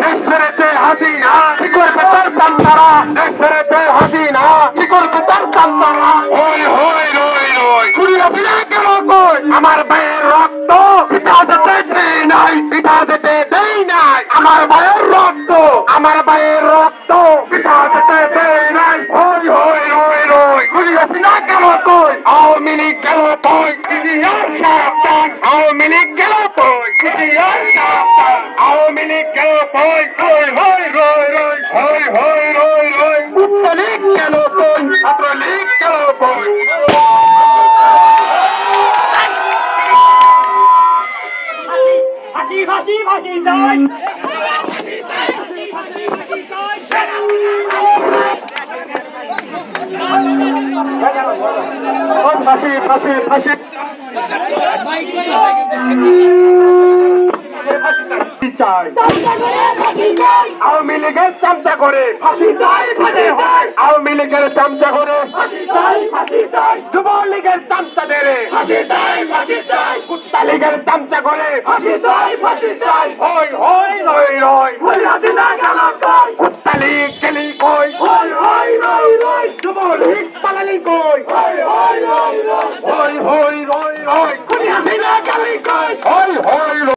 দেশ ছেড়েছে হাসিনা কি করবে তার চামচারা দেশ ছেড়েছে হাসিনা কি করবে তার চামচারা হই হই রই রই খুনি হাসিনা কেন কই আমার ভাইয়ের রক্ত পিতা যেতে দেই নাই পিতা যেতে দেই নাই আমার ভাইয়ের রক্ত পিতা যেতে দেই নাই হই হই রই রই খুনি হাসিনা কেন কই আওয়ামী লীগ গেল কই সিরিয়ার সাবধান আওয়ামী লীগ গেল কই সিরিয়ার সাবধান আওয়ামী লীগ গেল কই হই হই রই রই হই হই রই রই ছাত্র লীগ গেল কই ছাত্র লীগ গেল কই ফাঁসি ফাঁসি ফাঁসি চাই ফাঁসি ফাঁসি ফাঁসি চাই আওয়ামী লীগের চামচা করে ফাঁসি চাই ফাঁসি চাই আওয়ামী লীগের চামচা করে ফাঁসি চাই ফাঁসি চাই যুবলীগের চামচা দেরে ফাঁসি চাই ফাঁসি চাই কুত্তা লীগের চামচা করে ফাঁসি চাই ফাঁসি চাই হই হই রই রই হই হাসিনা গেল কই কুত্তা লীগ গেলি কই হই হই রই রই যুবলীগ পালালি কই হই হই রই রই হই হই রই রই খুনি হাসিনা গেলি কই হই হই